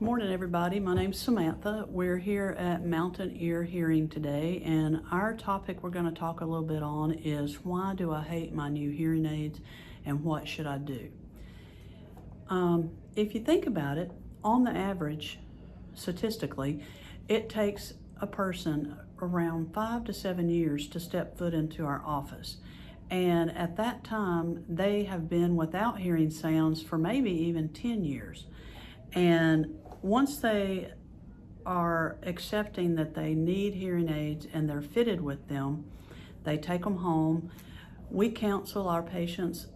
Good morning, everybody. My name's Samantha. We're here at Mountain Ear Hearing today, and our topic we're going to talk a little bit on is why do I hate my new hearing aids and what should I do? If you think about it, on the average, statistically, it takes a person around 5 to 7 years to step foot into our office. And at that time, they have been without hearing sounds for maybe even 10 years. And once they are accepting that they need hearing aids and they're fitted with them, they take them home. We counsel our patients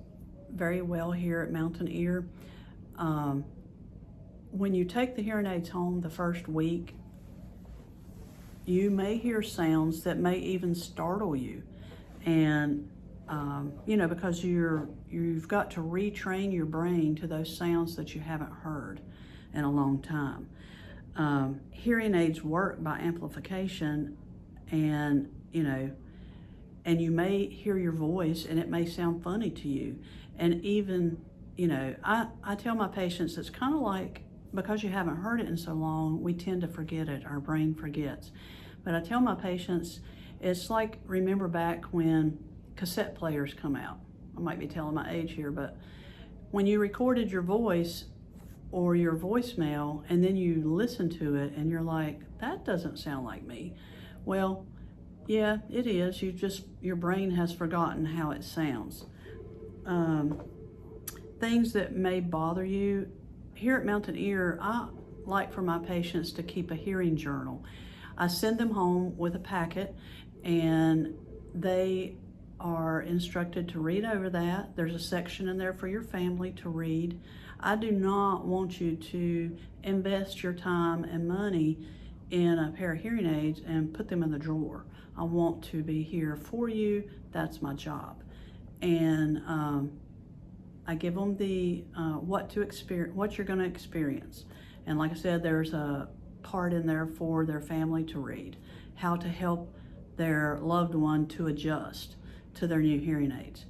very well here at Mountain Ear. When you take the hearing aids home the first week, you may hear sounds that may even startle you. And because you've got to retrain your brain to those sounds that you haven't heard in a long time. Hearing aids work by amplification, and you may hear your voice and it may sound funny to you. And even, I tell my patients it's kind of like, because you haven't heard it in so long, we tend to forget it, our brain forgets. But I tell my patients, it's like, remember back when cassette players come out. I might be telling my age here, but when you recorded your voice or your voicemail and then you listen to it and you're like, that doesn't sound like me. Well, yeah, it is. Your brain has forgotten how it sounds. Things that may bother you. Here at Mountain Ear, I like for my patients to keep a hearing journal. I send them home with a packet and they are instructed to read over that. There's a section in there for your family to read. I do not want you to invest your time and money in a pair of hearing aids and put them in the drawer. I want to be here for you. That's my job. And I give them the what you're going to experience. And like I said, there's a part in there for their family to read, how to help their loved one to adjust to their new hearing aids.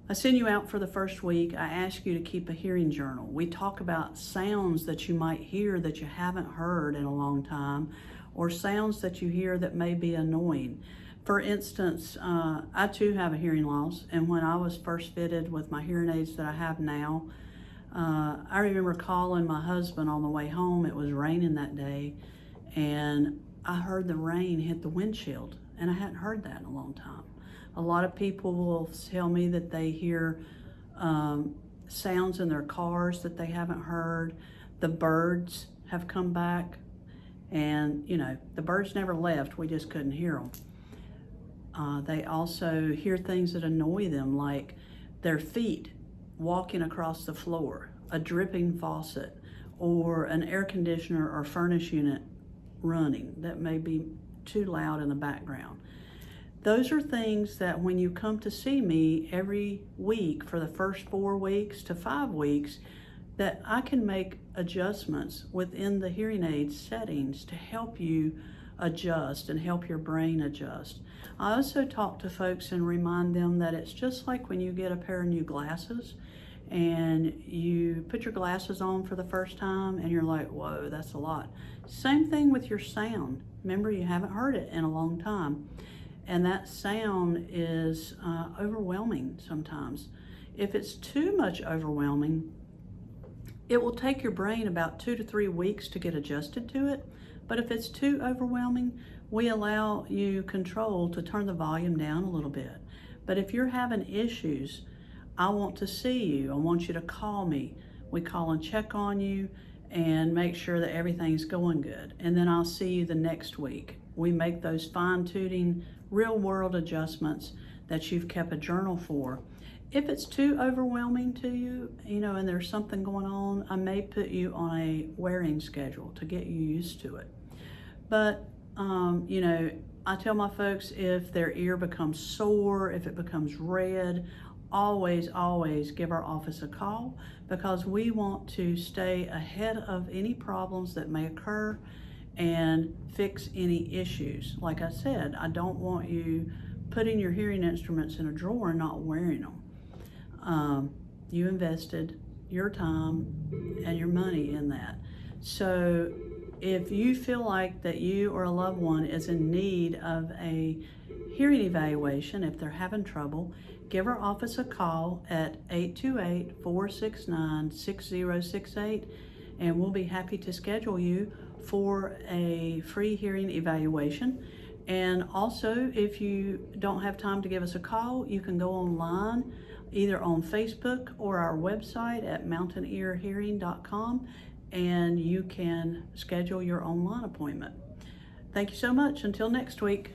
I send you out for the first week. I ask you to keep a hearing journal. We talk about sounds that you might hear that you haven't heard in a long time, or sounds that you hear that may be annoying. For instance, I too have a hearing loss, and when I was first fitted with my hearing aids that I have now, I remember calling my husband on the way home. It was raining that day, and I heard the rain hit the windshield, and I hadn't heard that in a long time. A lot of people will tell me that they hear sounds in their cars that they haven't heard. The birds have come back, and the birds never left, we just couldn't hear them. They also hear things that annoy them, like their feet walking across the floor, a dripping faucet, or an air conditioner or furnace unit running that may be too loud in the background. Those are things that when you come to see me every week for the first 4 weeks to 5 weeks, that I can make adjustments within the hearing aid settings to help you adjust and help your brain adjust. I also talk to folks and remind them that it's just like when you get a pair of new glasses and you put your glasses on for the first time and you're like, whoa, that's a lot. Same thing with your sound. Remember, you haven't heard it in a long time. And that sound is overwhelming sometimes. If it's too much overwhelming, it will take your brain about 2 to 3 weeks to get adjusted to it. But if it's too overwhelming, we allow you control to turn the volume down a little bit. But if you're having issues, I want to see you. I want you to call me. We call and check on you and make sure that everything's going good. And then I'll see you the next week. We make those fine-tuning, real-world adjustments that you've kept a journal for. If it's too overwhelming to you, and there's something going on, I may put you on a wearing schedule to get you used to it. But, I tell my folks, if their ear becomes sore, if it becomes red, always, always give our office a call, because we want to stay ahead of any problems that may occur and fix any issues. Like I said, I don't want you putting your hearing instruments in a drawer and not wearing them. You invested your time and your money in that. So if you feel like that you or a loved one is in need of a hearing evaluation, if they're having trouble, give our office a call at 828-469-6068, and we'll be happy to schedule you for a free hearing evaluation. And also, if you don't have time to give us a call, you can go online either on Facebook or our website at mountainearhearing.com, and you can schedule your online appointment. Thank you so much. Until next week.